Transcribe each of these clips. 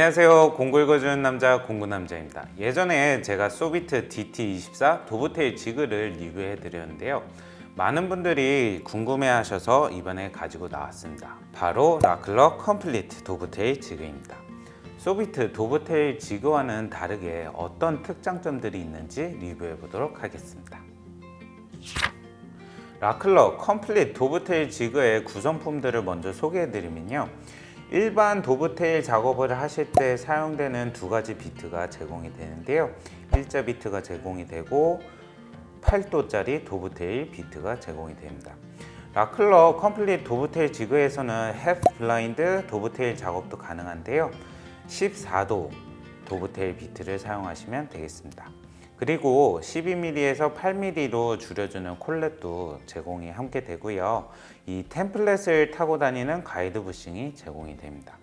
안녕하세요. 공구 읽어주는 남자 공구남자입니다. 예전에 제가 소비트 DT24 도브테일 지그를 리뷰해 드렸는데요. 많은 분들이 궁금해 하셔서 이번에 가지고 나왔습니다. 바로 라클러 컴플리트 도브테일 지그입니다. 소비트 도브테일 지그와는 다르게 어떤 특장점들이 있는지 리뷰해 보도록 하겠습니다. 라클러 컴플리트 도브테일 지그의 구성품들을 먼저 소개해 드리면요. 일반 도브테일 작업을 하실 때 사용되는 두 가지 비트가 제공이 되는데요. 일자 비트가 제공이 되고 8도짜리 도브테일 비트가 제공이 됩니다. 라클러 컴플리트 도브테일 지그에서는 해프 블라인드 도브테일 작업도 가능한데요. 14도 도브테일 비트를 사용하시면 되겠습니다. 그리고 12mm에서 8mm로 줄여주는 콜렛도 제공이 함께 되고요. 이 템플렛을 타고 다니는 가이드 부싱이 제공이 됩니다.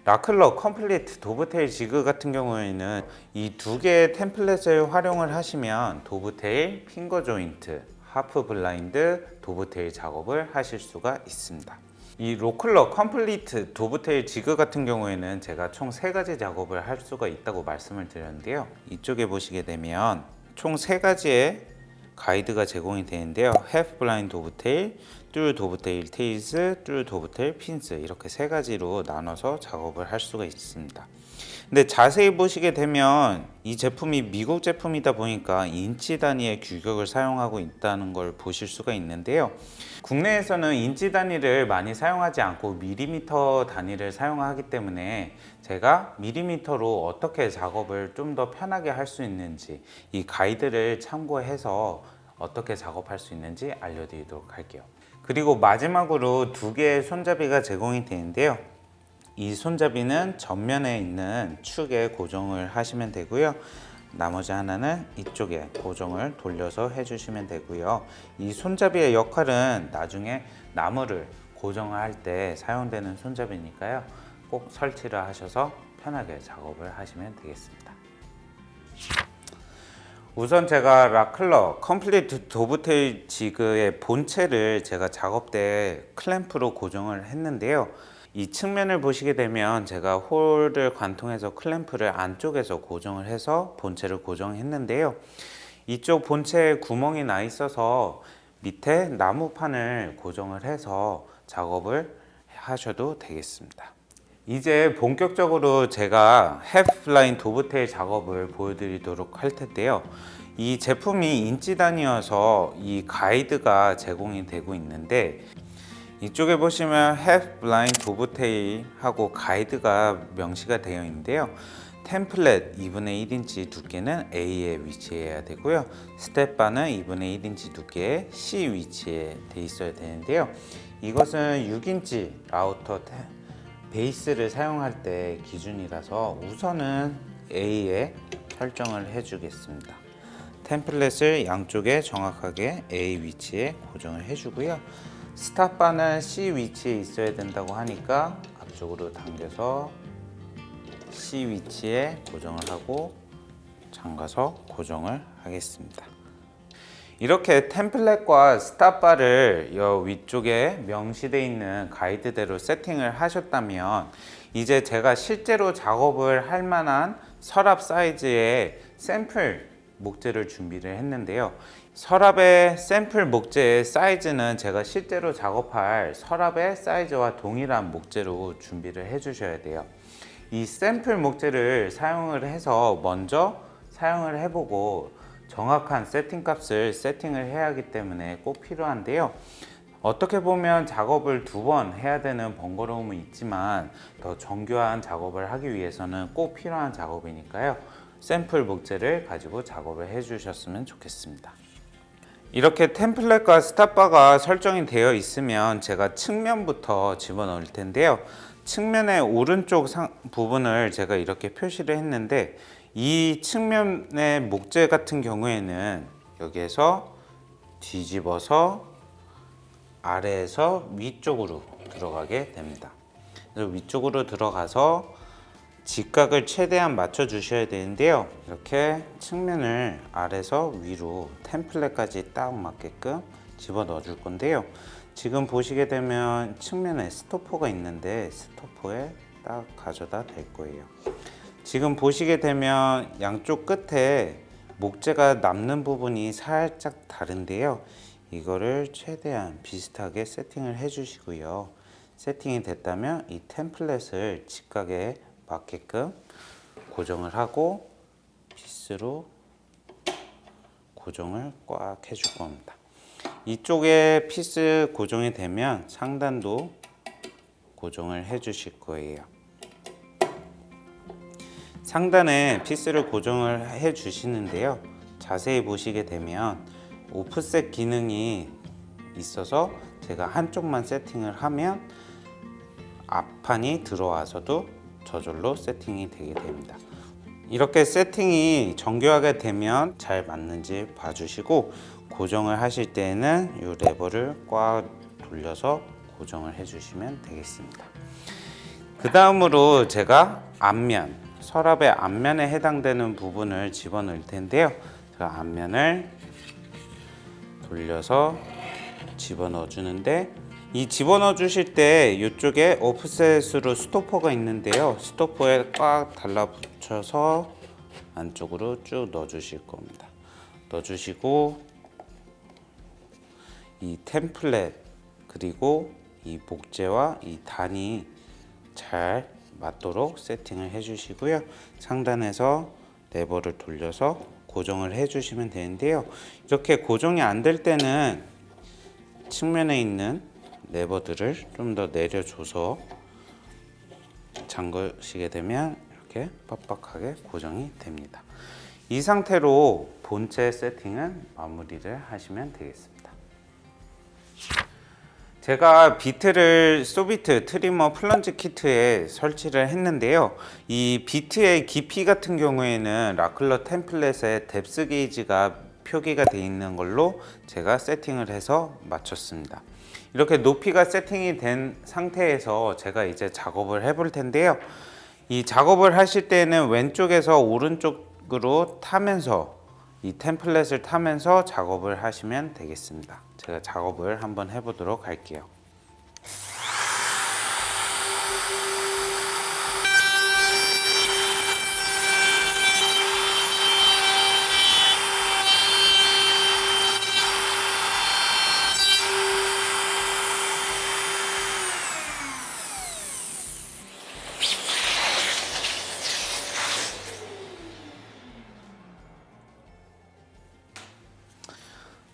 라클러 컴플리트 도브테일 지그 같은 경우에는 이 두 개의 템플렛을 활용을 하시면 도브테일, 핑거 조인트, 하프 블라인드, 도브테일 작업을 하실 수가 있습니다. 이 로클러 컴플리트 도브테일 지그 같은 경우에는 제가 총 3가지 작업을 할 수가 있다고 말씀을 드렸는데요. 이쪽에 보시게 되면 총 3가지의 가이드가 제공이 되는데요. 해프 블라인드 도브테일, 뚜루 도브테일 테일즈, 뚜루 도브테일 핀스, 이렇게 3가지로 나눠서 작업을 할 수가 있습니다. 근데 자세히 보시게 되면 이 제품이 미국 제품이다 보니까 인치 단위의 규격을 사용하고 있다는 걸 보실 수가 있는데요. 국내에서는 인치 단위를 많이 사용하지 않고 밀리미터 단위를 사용하기 때문에 제가 밀리미터로 어떻게 작업을 좀 더 편하게 할 수 있는지 이 가이드를 참고해서 어떻게 작업할 수 있는지 알려드리도록 할게요. 그리고 마지막으로 2개의 손잡이가 제공이 되는데요. 이 손잡이는 전면에 있는 축에 고정을 하시면 되고요. 나머지 하나는 이쪽에 고정을 돌려서 해주시면 되고요. 이 손잡이의 역할은 나중에 나무를 고정할 때 사용되는 손잡이니까요. 꼭 설치를 하셔서 편하게 작업을 하시면 되겠습니다. 우선 제가 라클러 컴플리트 도브테일 지그의 본체를 제가 작업 때 클램프로 고정을 했는데요. 이 측면을 보시게 되면 제가 홀을 관통해서 클램프를 안쪽에서 고정을 해서 본체를 고정했는데요. 이쪽 본체에 구멍이 나 있어서 밑에 나무판을 고정을 해서 작업을 하셔도 되겠습니다. 이제 본격적으로 제가 해프 블라인드 도브테일 작업을 보여드리도록 할 텐데요. 이 제품이 인치 단위여서 이 가이드가 제공이 되고 있는데 이쪽에 보시면 해프 블라인드 도브테일 하고 가이드가 명시가 되어 있는데요. 템플렛 2분의 1인치 두께는 A에 위치해야 되고요. 스텝바는 2분의 1인치 두께의 C 위치에 돼 있어야 되는데요. 이것은 6인치 라우터 베이스를 사용할 때 기준이라서 우선은 A에 설정을 해 주겠습니다. 템플렛을 양쪽에 정확하게 A 위치에 고정을 해 주고요. 스탑바는 C 위치에 있어야 된다고 하니까 앞쪽으로 당겨서 C 위치에 고정을 하고 잠가서 고정을 하겠습니다. 이렇게 템플렛과 스탑바를 위쪽에 명시되어 있는 가이드대로 세팅을 하셨다면 이제 제가 실제로 작업을 할 만한 서랍 사이즈의 샘플 목재를 준비를 했는데요. 서랍의 샘플 목재의 사이즈는 제가 실제로 작업할 서랍의 사이즈와 동일한 목재로 준비를 해 주셔야 돼요. 이 샘플 목재를 사용을 해서 먼저 사용을 해보고 정확한 세팅 값을 세팅을 해야 하기 때문에 꼭 필요한데요. 어떻게 보면 작업을 2번 해야 되는 번거로움은 있지만 더 정교한 작업을 하기 위해서는 꼭 필요한 작업이니까요. 샘플 목재를 가지고 작업을 해 주셨으면 좋겠습니다. 이렇게 템플렛과 스탑바가 설정이 되어 있으면 제가 측면부터 집어넣을 텐데요. 측면의 오른쪽 부분을 제가 이렇게 표시를 했는데 이 측면의 목재 같은 경우에는 여기에서 뒤집어서 아래에서 위쪽으로 들어가게 됩니다. 그래서 위쪽으로 들어가서 직각을 최대한 맞춰 주셔야 되는데요. 이렇게 측면을 아래에서 위로 템플렛까지 딱 맞게끔 집어넣어 줄 건데요. 지금 보시게 되면 측면에 스토퍼가 있는데 스토퍼에 딱 가져다 댈 거예요. 지금 보시게 되면 양쪽 끝에 목재가 남는 부분이 살짝 다른데요. 이거를 최대한 비슷하게 세팅을 해 주시고요. 세팅이 됐다면 이 템플렛을 직각에 맞게끔 고정을 하고 피스로 고정을 꽉 해줄 겁니다. 이쪽에 피스 고정이 되면 상단도 고정을 해 주실 거예요. 상단에 피스를 고정을 해 주시는데요. 자세히 보시게 되면 오프셋 기능이 있어서 제가 한쪽만 세팅을 하면 앞판이 들어와서도 저절로 세팅이 되게 됩니다. 이렇게 세팅이 정교하게 되면 잘 맞는지 봐주시고 고정을 하실 때에는 이 레버를 꽉 돌려서 고정을 해주시면 되겠습니다. 그 다음으로 제가 앞면, 서랍의 앞면에 해당되는 부분을 집어넣을 텐데요. 제가 앞면을 돌려서 집어넣어 주는데, 이 집어넣어 주실 때 이쪽에 오프셋으로 스토퍼가 있는데요. 스토퍼에 꽉 달라붙여서 안쪽으로 쭉 넣어 주실 겁니다. 넣어 주시고 이 템플렛 그리고 이 목재와 이 단이 잘 맞도록 세팅을 해 주시고요. 상단에서 레버를 돌려서 고정을 해 주시면 되는데요. 이렇게 고정이 안 될 때는 측면에 있는 레버들을 좀 더 내려줘서 잠그시게 되면 이렇게 빡빡하게 고정이 됩니다. 이 상태로 본체 세팅은 마무리를 하시면 되겠습니다. 제가 비트를 소비트 트리머 플런지 키트에 설치를 했는데요. 이 비트의 깊이 같은 경우에는 라클러 템플렛에 뎁스 게이지가 표기가 되어 있는 걸로 제가 세팅을 해서 맞췄습니다. 이렇게 높이가 세팅이 된 상태에서 제가 이제 작업을 해볼 텐데요. 이 작업을 하실 때는 왼쪽에서 오른쪽으로 타면서 이 템플렛을 타면서 작업을 하시면 되겠습니다. 제가 작업을 한번 해보도록 할게요.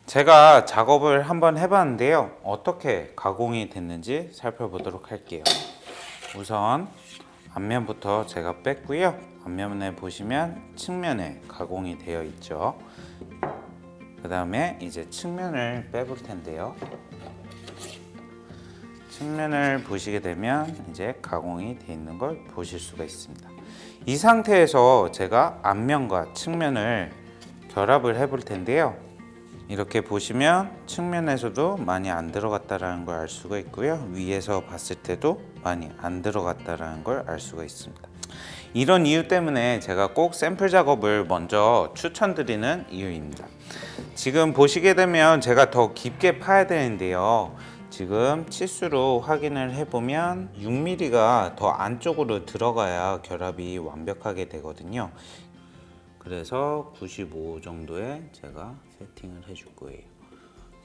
제가 작업을 한번 해봤는데요. 어떻게 가공이 됐는지 살펴보도록 할게요. 우선 앞면부터 제가 뺐고요. 앞면에 보시면 측면에 가공이 되어 있죠. 그 다음에 이제 측면을 빼볼 텐데요. 측면을 보시게 되면 이제 가공이 되어 있는 걸 보실 수가 있습니다. 이 상태에서 제가 앞면과 측면을 결합을 해볼 텐데요. 이렇게 보시면 측면에서도 많이 안 들어갔다라는 걸 알 수가 있고요. 위에서 봤을 때도 많이 안 들어갔다라는 걸 알 수가 있습니다. 이런 이유 때문에 제가 꼭 샘플 작업을 먼저 추천드리는 이유입니다. 지금 보시게 되면 제가 더 깊게 파야 되는데요. 지금 치수로 확인을 해보면 6mm가 더 안쪽으로 들어가야 결합이 완벽하게 되거든요. 그래서 95 정도에 제가 세팅을 해줄 거예요.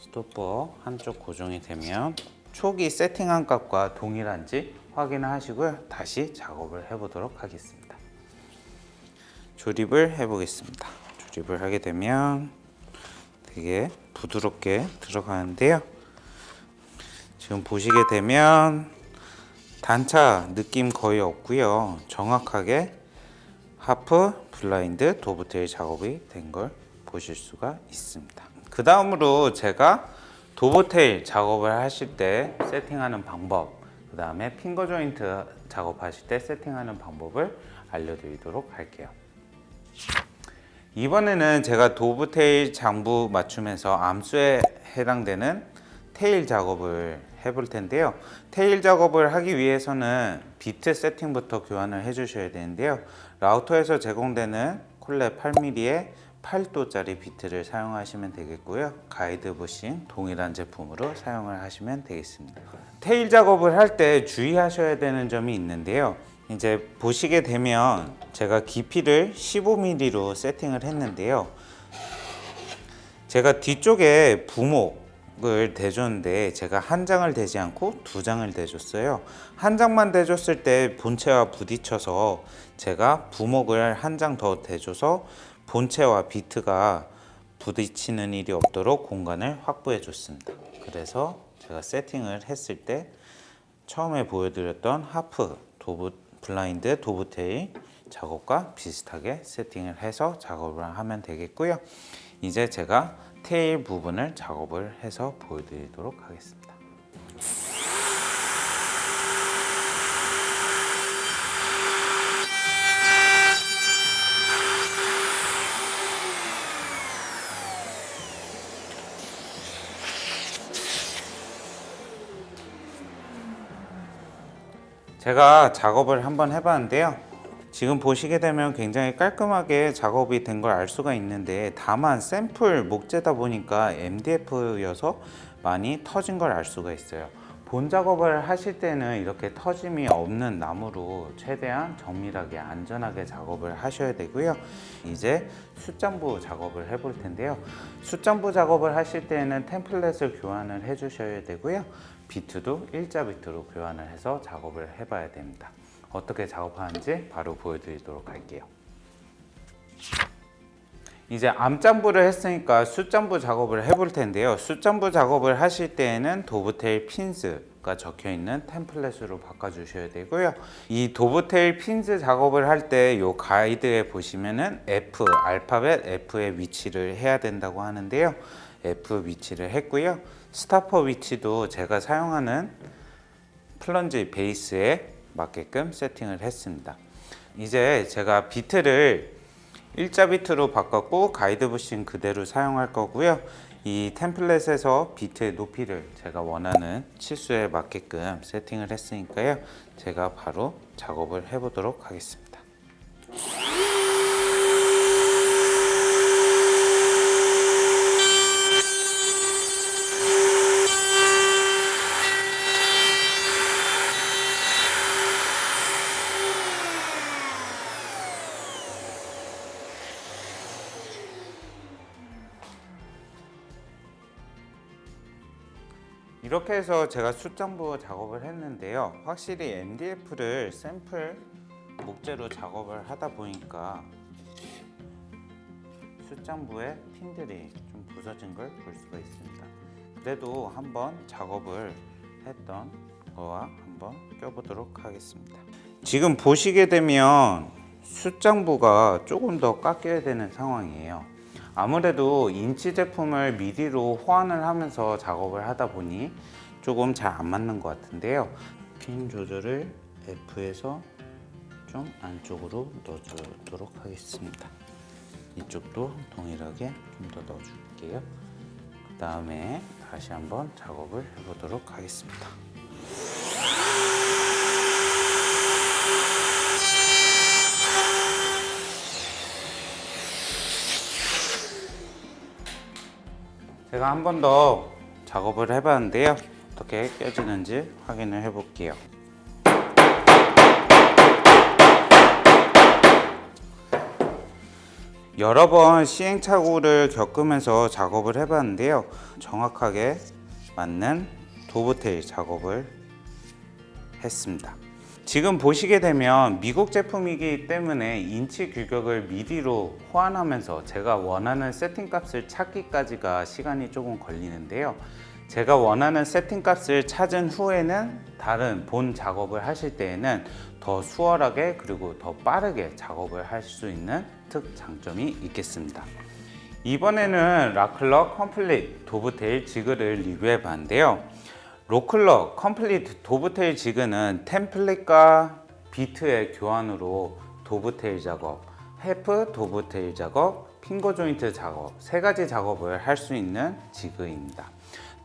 스토퍼 한쪽 고정이 되면 초기 세팅한 값과 동일한지 확인하시고요. 다시 작업을 해보도록 하겠습니다. 조립을 해보겠습니다. 조립을 하게 되면 되게 부드럽게 들어가는데요. 지금 보시게 되면 단차 느낌 거의 없고요. 정확하게 하프, 블라인드, 도브테일 작업이 된 걸 보실 수가 있습니다. 그 다음으로 제가 도브테일 작업을 하실 때 세팅하는 방법, 그 다음에 핑거 조인트 작업하실 때 세팅하는 방법을 알려드리도록 할게요. 이번에는 제가 도브테일 장부 맞춤에서 암수에 해당되는 테일 작업을 해볼 텐데요. 테일 작업을 하기 위해서는 비트 세팅부터 교환을 해주셔야 되는데요. 라우터에서 제공되는 콜랩 8mm의 8도짜리 비트를 사용하시면 되겠고요. 가이드 부싱 동일한 제품으로 사용을 하시면 되겠습니다. 테일 작업을 할 때 주의하셔야 되는 점이 있는데요. 이제 보시게 되면 제가 깊이를 15mm로 세팅을 했는데요. 제가 뒤쪽에 부목을 대줬는데 제가 한 장을 대지 않고 두 장을 대줬어요. 한 장만 대줬을 때 본체와 부딪혀서 제가 부목을 한 장 더 대줘서 본체와 비트가 부딪히는 일이 없도록 공간을 확보해 줬습니다. 그래서 제가 세팅을 했을 때 처음에 보여드렸던 하프 블라인드 도브테일 작업과 비슷하게 세팅을 해서 작업을 하면 되겠고요. 이제 제가 테일 부분을 작업을 해서 보여드리도록 하겠습니다. 제가 작업을 한번 해봤는데요. 지금 보시게 되면 굉장히 깔끔하게 작업이 된 걸 알 수가 있는데, 다만 샘플 목재다 보니까 MDF여서 많이 터진 걸 알 수가 있어요. 본 작업을 하실 때는 이렇게 터짐이 없는 나무로 최대한 정밀하게 안전하게 작업을 하셔야 되고요. 이제 숯장부 작업을 해볼 텐데요. 숯장부 작업을 하실 때는 템플렛을 교환을 해 주셔야 되고요. 비트도 일자 비트로 교환을 해서 작업을 해봐야 됩니다. 어떻게 작업하는지 바로 보여드리도록 할게요. 이제 암장부를 했으니까 숯장부 작업을 해볼 텐데요. 숯장부 작업을 하실 때에는 도브테일 핀스가 적혀 있는 템플렛으로 바꿔주셔야 되고요. 이 도브테일 핀스 작업을 할 때 이 가이드에 보시면은 F, 알파벳 F의 위치를 해야 된다고 하는데요. F 위치를 했고요. 스타퍼 위치도 제가 사용하는 플런지 베이스에 맞게끔 세팅을 했습니다. 이제 제가 비트를 일자 비트로 바꿨고 가이드 부싱 그대로 사용할 거고요. 이 템플렛에서 비트의 높이를 제가 원하는 치수에 맞게끔 세팅을 했으니까요. 제가 바로 작업을 해보도록 하겠습니다. 이렇게 해서 제가 숯장부 작업을 했는데요. 확실히 MDF를 샘플 목재로 작업을 하다 보니까 숯장부의 핀들이 좀 부서진 걸 볼 수가 있습니다. 그래도 한번 작업을 했던 거와 한번 껴보도록 하겠습니다. 지금 보시게 되면 숯장부가 조금 더 깎여야 되는 상황이에요. 아무래도 인치 제품을 미리로 호환을 하면서 작업을 하다 보니 조금 잘 안 맞는 것 같은데요. 핀 조절을 F에서 좀 안쪽으로 넣어주도록 하겠습니다. 이쪽도 동일하게 좀 더 넣어줄게요. 그 다음에 다시 한번 작업을 해보도록 하겠습니다. 제가 한 번 더 작업을 해봤는데요. 어떻게 껴지는지 확인을 해볼게요. 여러 번 시행착오를 겪으면서 작업을 해봤는데요. 정확하게 맞는 도브테일 작업을 했습니다. 지금 보시게 되면 미국 제품이기 때문에 인치 규격을 미리로 호환하면서 제가 원하는 세팅 값을 찾기까지가 시간이 조금 걸리는데요. 제가 원하는 세팅 값을 찾은 후에는 다른 본 작업을 하실 때에는 더 수월하게 그리고 더 빠르게 작업을 할 수 있는 특장점이 있겠습니다. 이번에는 라클러 컴플릿 도브테일 지그를 리뷰해 봤는데요. 로클러 컴플리트 도브테일 지그는 템플릿과 비트의 교환으로 도브테일 작업, 해프 도브테일 작업, 핑거 조인트 작업 세 가지 작업을 할 수 있는 지그입니다.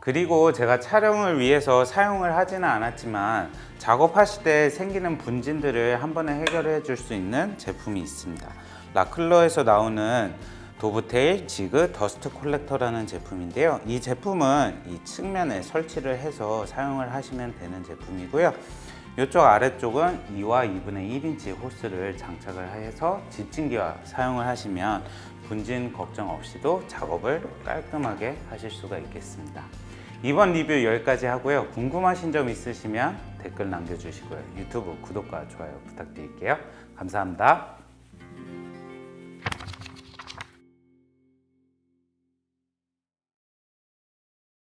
그리고 제가 촬영을 위해서 사용을 하지는 않았지만 작업하실 때 생기는 분진들을 한 번에 해결해 줄 수 있는 제품이 있습니다. 라클러에서 나오는 도브테일 지그 더스트 콜렉터라는 제품인데요. 이 제품은 이 측면에 설치를 해서 사용을 하시면 되는 제품이고요. 이쪽 아래쪽은 2와 2분의 1인치 호스를 장착을 해서 집진기와 사용을 하시면 분진 걱정 없이도 작업을 깔끔하게 하실 수가 있겠습니다. 이번 리뷰 여기까지 하고요. 궁금하신 점 있으시면 댓글 남겨주시고요. 유튜브 구독과 좋아요 부탁드릴게요. 감사합니다.